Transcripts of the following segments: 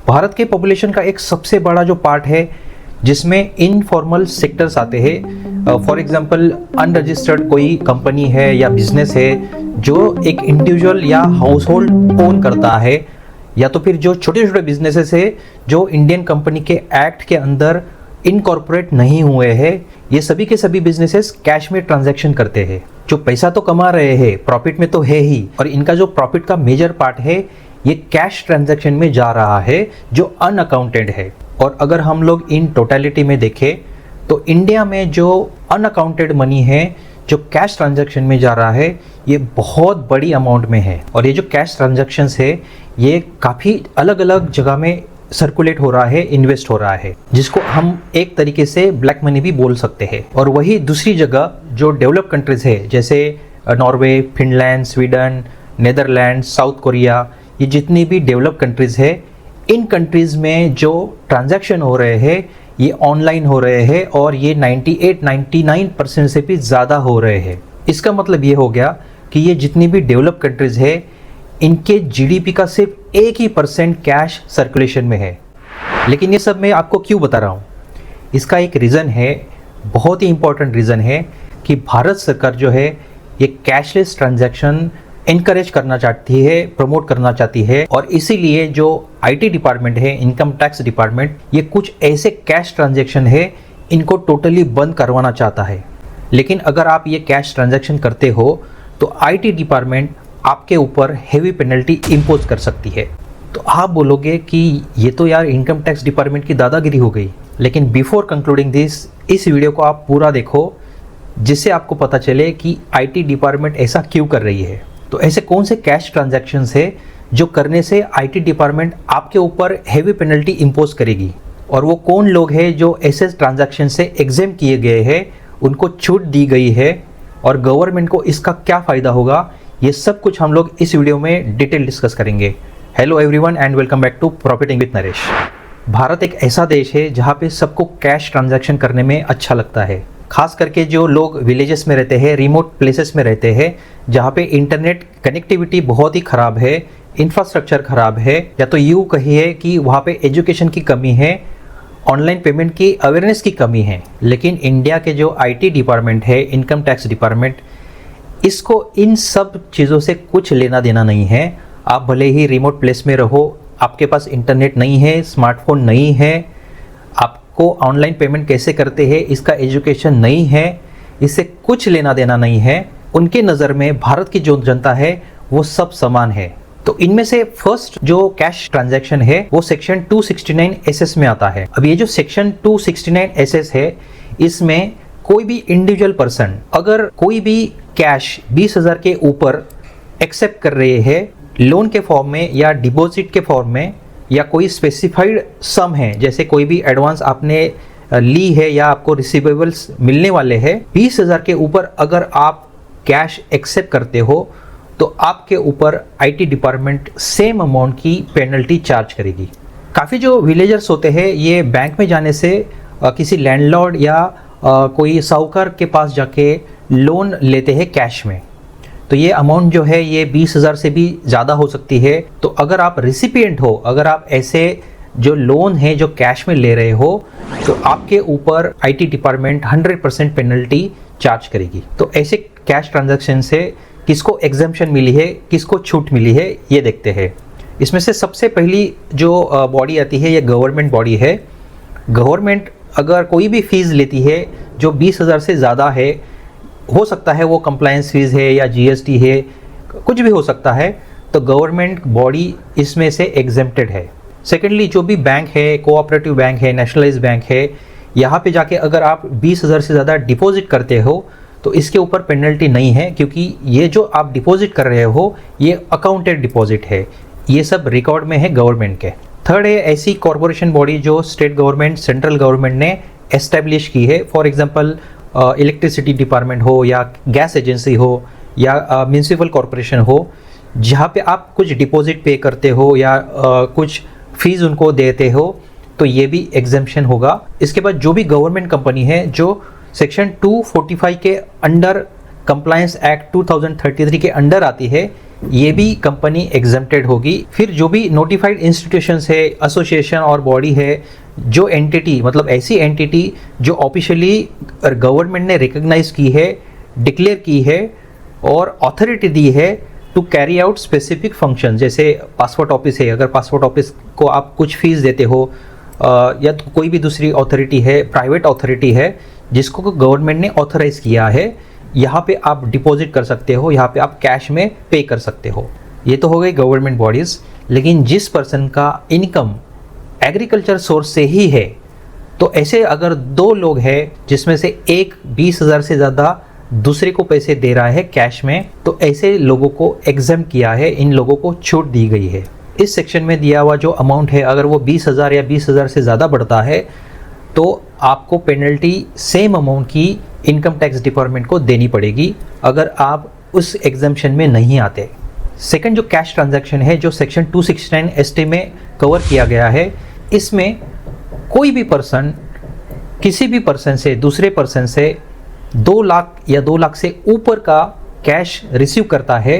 भारत के पॉपुलेशन का एक सबसे बड़ा जो पार्ट है जिसमें इनफॉर्मल सेक्टर्स आते हैं। फॉर एग्जांपल अनरजिस्टर्ड कोई कंपनी है या बिजनेस है जो एक इंडिविजुअल या हाउस होल्ड ओन करता है, या तो फिर जो छोटे छोटे बिजनेसेस है जो इंडियन कंपनी के एक्ट के अंदर इनकॉर्पोरेट नहीं हुए हैं। ये सभी के सभी बिजनेसेस कैश में ट्रांजैक्शन करते हैं। जो पैसा तो कमा रहे हैं, प्रॉफिट में तो है ही, और इनका जो प्रॉफिट का मेजर पार्ट है ये कैश ट्रांजैक्शन में जा रहा है जो अनअकाउंटेड है। और अगर हम लोग इन टोटलिटी में देखें तो इंडिया में जो अनअकाउंटेड मनी है जो कैश ट्रांजैक्शन में जा रहा है ये बहुत बड़ी अमाउंट में है। और ये जो कैश ट्रांजैक्शंस है ये काफ़ी अलग अलग जगह में सर्कुलेट हो रहा है, इन्वेस्ट हो रहा है, जिसको हम एक तरीके से ब्लैक मनी भी बोल सकते हैं। और वही दूसरी जगह जो डेवलप कंट्रीज है जैसे Norway, Finland, Sweden, Netherland, South Korea, ये जितनी भी डेवलप कंट्रीज है इन कंट्रीज़ में जो ट्रांजैक्शन हो रहे हैं ये ऑनलाइन हो रहे हैं और ये 98-99% से भी ज़्यादा हो रहे हैं। इसका मतलब ये हो गया कि ये जितनी भी डेवलप कंट्रीज़ है इनके जीडीपी का सिर्फ 1% कैश सर्कुलेशन में है। लेकिन ये सब मैं आपको क्यों बता रहा हूँ, इसका एक रीज़न है, बहुत ही इंपॉर्टेंट रीज़न है कि भारत सरकार जो है ये कैशलेस ट्रांजैक्शन इनकरेज करना चाहती है, प्रमोट करना चाहती है। और इसीलिए जो आईटी डिपार्टमेंट है, इनकम टैक्स डिपार्टमेंट, ये कुछ ऐसे कैश ट्रांजैक्शन है इनको टोटली बंद करवाना चाहता है। लेकिन अगर आप ये कैश ट्रांजैक्शन करते हो तो आईटी डिपार्टमेंट आपके ऊपर हेवी पेनल्टी इम्पोज कर सकती है। तो आप बोलोगे कि ये तो यार इनकम टैक्स डिपार्टमेंट की दादागिरी हो गई। लेकिन बिफोर कंक्लूडिंग दिस, इस वीडियो को आप पूरा देखो जिससे आपको पता चले कि आईटी डिपार्टमेंट ऐसा क्यों कर रही है। तो ऐसे कौन से कैश ट्रांजैक्शंस है जो करने से आईटी डिपार्टमेंट आपके ऊपर हेवी पेनल्टी इम्पोज करेगी, और वो कौन लोग हैं जो ऐसे ट्रांजैक्शन से एग्जेम किए गए हैं, उनको छूट दी गई है, और गवर्नमेंट को इसका क्या फ़ायदा होगा, ये सब कुछ हम लोग इस वीडियो में डिटेल डिस्कस करेंगे। Hello everyone and welcome back to profiting with Naresh. Bharat एक ऐसा देश है जहाँ पे सबको कैश ट्रांजैक्शन करने में अच्छा लगता है, खास करके जो लोग विलेजेस में रहते हैं, रिमोट प्लेसेस में रहते हैं, जहाँ पे इंटरनेट कनेक्टिविटी बहुत ही ख़राब है, इंफ्रास्ट्रक्चर ख़राब है, या तो यूँ कहिए कि वहाँ पे एजुकेशन की कमी है, ऑनलाइन पेमेंट की अवेयरनेस की कमी है। लेकिन इंडिया के जो आईटी डिपार्टमेंट है, इनकम टैक्स डिपार्टमेंट, इसको इन सब चीज़ों से कुछ लेना देना नहीं है। आप भले ही रिमोट प्लेस में रहो, आपके पास इंटरनेट नहीं है, स्मार्टफोन नहीं है, आपको ऑनलाइन पेमेंट कैसे करते हैं इसका एजुकेशन नहीं है, इससे कुछ लेना देना नहीं है। उनके नज़र में भारत की जो जनता है वो सब समान है। तो इनमें से फर्स्ट जो कैश ट्रांजैक्शन है वो सेक्शन 269 एसएस में आता है। अब ये जो सेक्शन 269 एसएस है इसमें कोई भी इंडिविजुअल पर्सन अगर कोई भी कैश 20,000 के ऊपर एक्सेप्ट कर रहे हैं लोन के फॉर्म में या डिपॉजिट के फॉर्म में, या कोई स्पेसिफाइड सम है, जैसे कोई भी एडवांस आपने ली है या आपको रिसीवेबल्स मिलने वाले हैं, 20,000 के ऊपर अगर आप कैश एक्सेप्ट करते हो तो आपके ऊपर आईटी डिपार्टमेंट सेम अमाउंट की पेनल्टी चार्ज करेगी। काफ़ी जो विलेजर्स होते हैं ये बैंक में जाने से किसी लैंडलॉर्ड या कोई साहूकार के पास जाके लोन लेते हैं कैश में। तो ये अमाउंट जो है ये 20,000 से भी ज़्यादा हो सकती है। तो अगर आप रिसिपिएंट हो, अगर आप ऐसे जो लोन है जो कैश में ले रहे हो, तो आपके ऊपर आईटी डिपार्टमेंट 100% पेनल्टी चार्ज करेगी। तो ऐसे कैश ट्रांजैक्शन से किसको एग्जेम्पशन मिली है, किसको छूट मिली है, ये देखते हैं। इसमें से सबसे पहली जो बॉडी आती है ये गवर्नमेंट बॉडी है। गवर्नमेंट अगर कोई भी फीस लेती है जो 20,000 से ज़्यादा है, हो सकता है वो कंप्लायंस फीस है या जीएसटी है, कुछ भी हो सकता है, तो गवर्नमेंट बॉडी इसमें से एग्जेम्प्टेड है। सेकेंडली जो भी बैंक है, कोऑपरेटिव बैंक है, नेशनलाइज्ड बैंक है, यहाँ पे जाके अगर आप 20,000 से ज़्यादा डिपॉजिट करते हो तो इसके ऊपर पेनल्टी नहीं है, क्योंकि ये जो आप डिपॉजिट कर रहे हो ये अकाउंटेड डिपॉजिट है, ये सब रिकॉर्ड में है गवर्नमेंट के। थर्ड है ऐसी कॉरपोरेशन बॉडी जो स्टेट गवर्नमेंट, सेंट्रल गवर्नमेंट ने एस्टेब्लिश की है। फॉर एग्जांपल इलेक्ट्रिसिटी डिपार्टमेंट हो या गैस एजेंसी हो या म्यूनिसिपल कॉरपोरेशन हो, जहाँ पे आप कुछ डिपॉजिट पे करते हो या कुछ फीस उनको देते हो, तो ये भी एग्जेम्पशन होगा। इसके बाद जो भी गवर्नमेंट कंपनी है जो सेक्शन 245 के अंडर, कंप्लायंस एक्ट 2033 के अंडर आती है, ये भी कंपनी एग्जम्प्टेड होगी। फिर जो भी नोटिफाइड इंस्टीट्यूशंस है, एसोसिएशन और बॉडी है, जो एंटिटी मतलब ऐसी एंटिटी जो ऑफिशियली गवर्नमेंट ने रिकॉग्नाइज की है, डिक्लेयर की है और अथॉरिटी दी है to carry out specific function, जैसे पासपोर्ट ऑफिस है, अगर पासपोर्ट ऑफिस को आप कुछ फीस देते हो, या तो कोई भी दूसरी अथॉरिटी है, प्राइवेट अथॉरिटी है जिसको गवर्नमेंट ने ऑथराइज किया है, यहाँ पे आप डिपॉजिट कर सकते हो, यहाँ पे आप कैश में पे कर सकते हो। ये तो हो गई गवर्नमेंट बॉडीज़। लेकिन जिस पर्सन का इनकम एग्रीकल्चर सोर्स से ही है, तो ऐसे अगर दो लोग हैं जिसमें से एक 20,000 से ज़्यादा दूसरे को पैसे दे रहा है कैश में, तो ऐसे लोगों को एग्जाम किया है, इन लोगों को छूट दी गई है। इस सेक्शन में दिया हुआ जो अमाउंट है, अगर वो 20,000 या 20,000 से ज़्यादा बढ़ता है तो आपको पेनल्टी सेम अमाउंट की इनकम टैक्स डिपार्टमेंट को देनी पड़ेगी अगर आप उस एग्जाम्पशन में नहीं आते। सेकंड जो कैश ट्रांजैक्शन है, जो सेक्शन 269 एसटी में कवर किया गया है, इसमें कोई भी पर्सन किसी भी पर्सन से, दूसरे पर्सन से 2 लाख या 2 लाख से ऊपर का कैश रिसीव करता है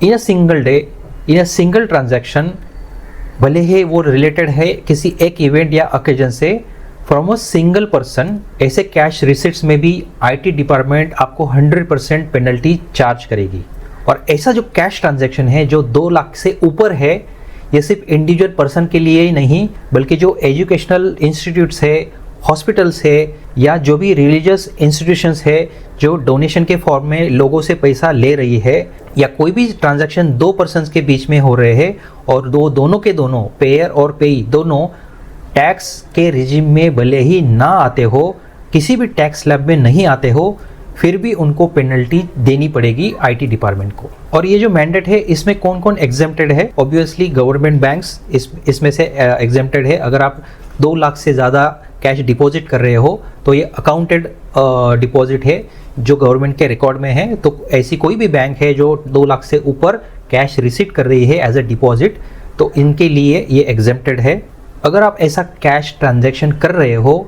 in a single day, in a single transaction, भले ही वो रिलेटेड है किसी एक इवेंट या ओकेजन से, फ्रॉम अ सिंगल पर्सन, ऐसे कैश रिसिट्स में भी आईटी डिपार्टमेंट आपको 100% पेनल्टी चार्ज करेगी। और ऐसा जो कैश ट्रांजैक्शन है जो 2 लाख से ऊपर है, ये सिर्फ इंडिविजुअल पर्सन के लिए ही नहीं, बल्कि जो एजुकेशनल इंस्टीट्यूट्स है, हॉस्पिटल्स है, या जो भी रिलीजियस इंस्टीट्यूशंस है जो डोनेशन के फॉर्म में लोगों से पैसा ले रही है, या कोई भी ट्रांजैक्शन 2 पर्सन्स के बीच में हो रहे हैं और दोनों के दोनों पेयर और पेई दोनों टैक्स के रिजिम में भले ही ना आते हो, किसी भी टैक्स स्लैब में नहीं आते हो, फिर भी उनको पेनल्टी देनी पड़ेगी आईटी डिपार्टमेंट को। और ये जो मैंडेट है, इसमें कौन कौन एग्जेम्प्टेड है? ऑब्वियसली गवर्नमेंट बैंक्स इसमें से एग्जेम्प्टेड है। अगर आप 2 लाख से ज़्यादा कैश डिपॉजिट कर रहे हो तो ये अकाउंटेड डिपॉजिट है जो गवर्नमेंट के रिकॉर्ड में है। तो ऐसी कोई भी बैंक है जो 2 लाख से ऊपर कैश रिसीव कर रही है एज अ डिपॉजिट, तो इनके लिए ये एग्जेम्प्टेड है। अगर आप ऐसा कैश ट्रांजैक्शन कर रहे हो,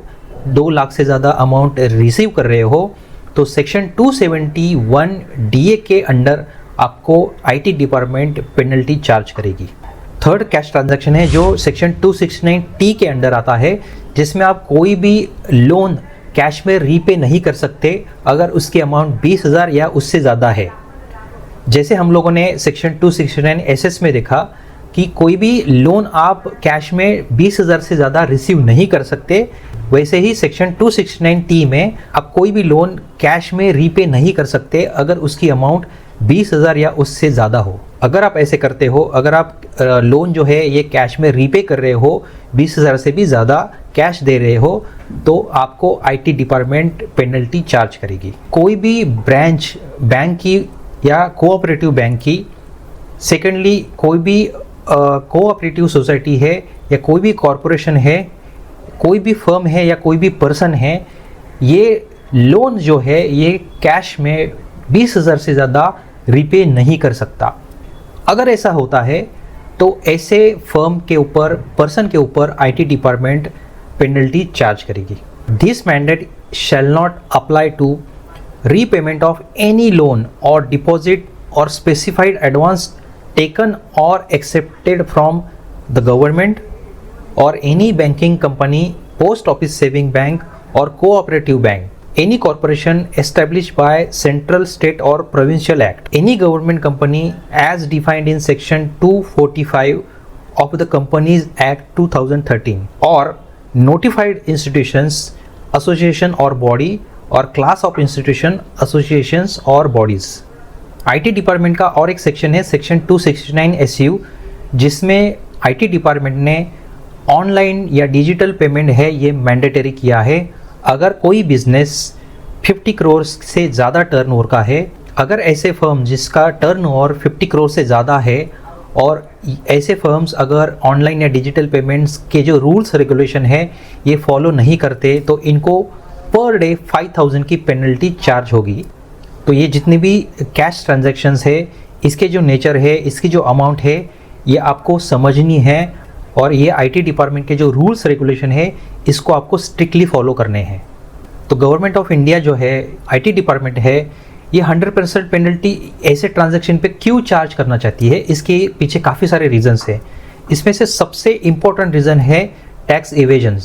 2 लाख से ज़्यादा अमाउंट रिसीव कर रहे हो, तो सेक्शन 271 डीए के अंडर आपको आईटी डिपार्टमेंट पेनल्टी चार्ज करेगी। थर्ड कैश ट्रांजैक्शन है जो सेक्शन 269 टी के अंडर आता है, जिसमें आप कोई भी लोन कैश में रीपे नहीं कर सकते अगर उसकी अमाउंट 20,000 या उससे ज़्यादा है। जैसे हम लोगों ने सेक्शन 269 एसएस में देखा कि कोई भी लोन आप कैश में 20,000 से ज़्यादा रिसीव नहीं कर सकते, वैसे ही सेक्शन 269 टी में आप कोई भी लोन कैश में रीपे नहीं कर सकते अगर उसकी अमाउंट 20,000 या उससे ज़्यादा हो। अगर आप ऐसे करते हो, अगर आप लोन जो है ये कैश में रीपे कर रहे हो, 20,000 से भी ज़्यादा कैश दे रहे हो, तो आपको आईटी डिपार्टमेंट पेनल्टी चार्ज करेगी। कोई भी ब्रांच बैंक की या कोऑपरेटिव बैंक की, सेकेंडली कोई भी कोऑपरेटिव सोसाइटी है या कोई भी कॉरपोरेशन है, कोई भी फर्म है या कोई भी पर्सन है, ये लोन जो है ये कैश में 20,000 से ज़्यादा रीपे नहीं कर सकता। अगर ऐसा होता है तो ऐसे फर्म के ऊपर, पर्सन के ऊपर आईटी डिपार्टमेंट पेनल्टी चार्ज करेगी। This mandate shall not apply to repayment of any loan और डिपॉजिट और specified advance taken or accepted from the government or any banking company, post office saving bank or cooperative bank, any corporation established by central, state or provincial act, any government company as defined in section 245 of the Companies Act 2013, or notified institutions, association or body or class of institution, associations or bodies। IT department का और एक section है section 269 SU, जिसमें IT department ने online या digital payment है ये mandatory किया है। अगर कोई बिजनेस 50 करोड़ से ज़्यादा टर्नओवर का है, अगर ऐसे फर्म जिसका टर्नओवर 50 करोड़ से ज़्यादा है और ऐसे फर्म्स अगर ऑनलाइन या डिजिटल पेमेंट्स के जो रूल्स रेगुलेशन है ये फॉलो नहीं करते, तो इनको पर डे 5,000 की पेनल्टी चार्ज होगी। तो ये जितनी भी कैश ट्रांजैक्शंस है, इसके जो नेचर है, इसकी जो अमाउंट है, ये आपको समझनी है और ये आईटी डिपार्टमेंट के जो रूल्स रेगुलेशन है इसको आपको स्ट्रिक्टली फॉलो करने हैं। तो गवर्नमेंट ऑफ इंडिया जो है, आईटी डिपार्टमेंट है, ये 100% पेनल्टी ऐसे ट्रांजैक्शन पे क्यों चार्ज करना चाहती है, इसके पीछे काफ़ी सारे रीजंस हैं। इसमें से सबसे इम्पोर्टेंट रीज़न है टैक्स एवेजन।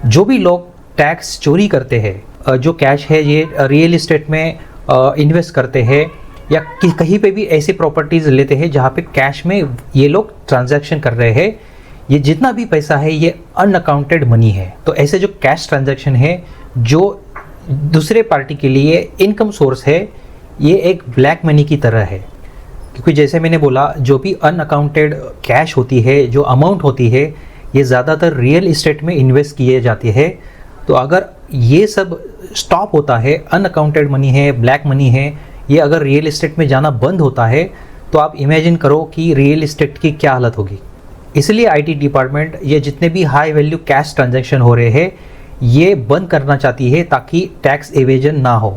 जो भी लोग टैक्स चोरी करते हैं, जो कैश है ये रियल इस्टेट में इन्वेस्ट करते हैं या कहीं पे भी ऐसी प्रॉपर्टीज़ लेते हैं जहाँ पे कैश में ये लोग ट्रांजैक्शन कर रहे हैं, ये जितना भी पैसा है ये अनअकाउंटेड मनी है। तो ऐसे जो कैश ट्रांजैक्शन है जो दूसरे पार्टी के लिए इनकम सोर्स है, ये एक ब्लैक मनी की तरह है। क्योंकि जैसे मैंने बोला, जो भी अनअकाउंटेड कैश होती है, जो अमाउंट होती है, ये ज़्यादातर रियल इस्टेट में इन्वेस्ट किए जाते हैं। तो अगर ये सब स्टॉप होता है, अनअकाउंटेड मनी है, ब्लैक मनी है, ये अगर रियल इस्टेट में जाना बंद होता है तो आप इमेजिन करो कि रियल इस्टेट की क्या हालत होगी। इसलिए आईटी डिपार्टमेंट ये जितने भी हाई वैल्यू कैश ट्रांजैक्शन हो रहे हैं ये बंद करना चाहती है ताकि टैक्स एवेजन ना हो।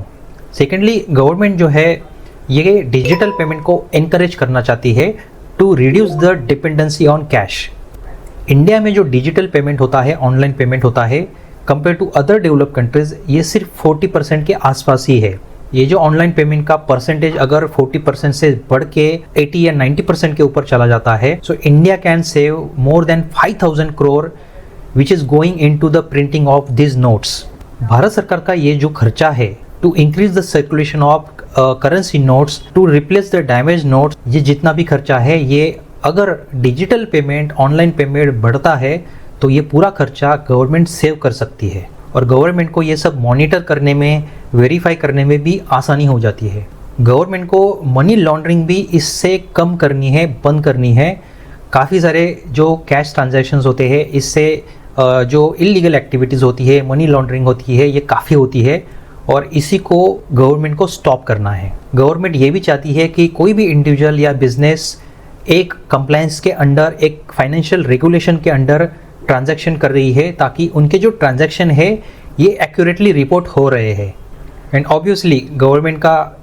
सेकेंडली, गवर्नमेंट जो है ये डिजिटल पेमेंट को एनकरेज करना चाहती है to reduce the dependency on cash. India में जो डिजिटल पेमेंट होता है, ऑनलाइन पेमेंट होता है, compare to other developed countries ये सिर्फ 40% के आसपास ही है। ये जो ऑनलाइन पेमेंट का परसेंटेज अगर 40% से बढ़ के 80 या 90% के ऊपर चला जाता है, so India can save more than 5000 crore which is going into the printing of this notes. Bharat सरकार का ये जो खर्चा है to increase the circulation of currency notes, to replace the damage notes, ये जितना भी खर्चा है, ये अगर डिजिटल पेमेंट, ऑनलाइन पेमेंट बढ़ता है तो ये पूरा खर्चा गवर्नमेंट सेव कर सकती है और गवर्नमेंट को ये सब मॉनिटर करने में, वेरीफाई करने में भी आसानी हो जाती है। गवर्नमेंट को मनी लॉन्ड्रिंग भी इससे कम करनी है, बंद करनी है। काफ़ी सारे जो कैश ट्रांजैक्शंस होते हैं, इससे जो इलीगल एक्टिविटीज़ होती है, मनी लॉन्ड्रिंग होती है, ये काफ़ी होती है और इसी को गवर्नमेंट को स्टॉप करना है। गवर्नमेंट ये भी चाहती है कि कोई भी इंडिविजुअल या बिजनेस एक कंप्लायंस के अंडर, एक फाइनेंशियल रेगुलेशन के अंडर ट्रांजैक्शन कर रही है ताकि उनके जो ट्रांजैक्शन है ये एक्यूरेटली रिपोर्ट हो रहे हैं। एंड ऑब्वियसली गवर्नमेंट का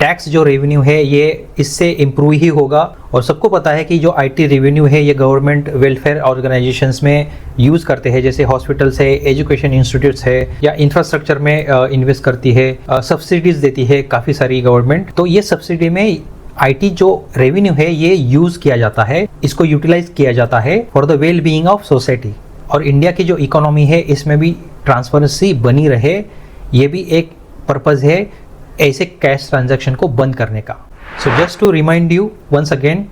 टैक्स जो रेवेन्यू है ये इससे इम्प्रूव ही होगा। और सबको पता है कि जो आईटी रेवेन्यू है ये गवर्नमेंट वेलफेयर ऑर्गेनाइजेशंस में यूज़ करते हैं, जैसे हॉस्पिटल्स है, एजुकेशन इंस्टीट्यूट्स है या इंफ्रास्ट्रक्चर में इन्वेस्ट करती है, सब्सिडीज़ देती है काफ़ी सारी गवर्नमेंट। तो ये सब्सिडी में आईटी जो रेवेन्यू है ये यूज़ किया जाता है, इसको यूटिलाइज किया जाता है for the well being of society. और इंडिया की जो इकोनॉमी है इसमें भी ट्रांसपेरेंसी बनी रहे, ये भी एक पर्पज़ है ऐसे कैश ट्रांजैक्शन को बंद करने का। So just to remind you once again,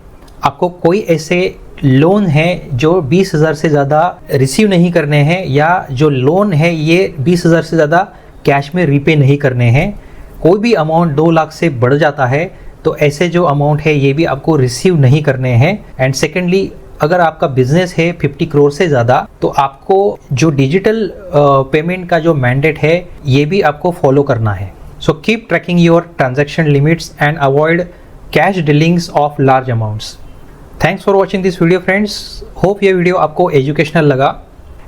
आपको कोई ऐसे लोन है जो 20,000 से ज़्यादा रिसीव नहीं करने हैं या जो लोन है ये 20,000 से ज़्यादा कैश में रीपे नहीं करने हैं। कोई भी अमाउंट 2 लाख से बढ़ जाता है तो ऐसे जो अमाउंट है ये भी आपको रिसीव नहीं करने हैं। एंड सेकेंडली, अगर आपका बिजनेस है 50 करोड़ से ज़्यादा तो आपको जो डिजिटल पेमेंट का जो मैंडेट है ये भी आपको फॉलो करना है। So keep trekking your transaction limits and avoid cash dealings of large amounts. Thanks for watching this video friends. Hope ये वीडियो आपको एजुकेशनल लगा।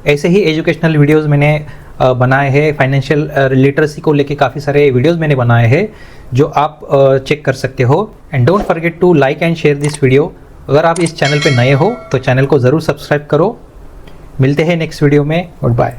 ऐसे ही एजुकेशनल वीडियोज़ मैंने बनाए हैं, फाइनेंशियल लिटरेसी को लेके काफ़ी सारे वीडियोज़ मैंने बनाए हैं जो आप चेक कर सकते हो। And don't forget to like and share this video. अगर आप इस चैनल पे नए हो तो चैनल को ज़रूर सब्सक्राइब करो। मिलते हैं नेक्स्ट वीडियो में। Good bye.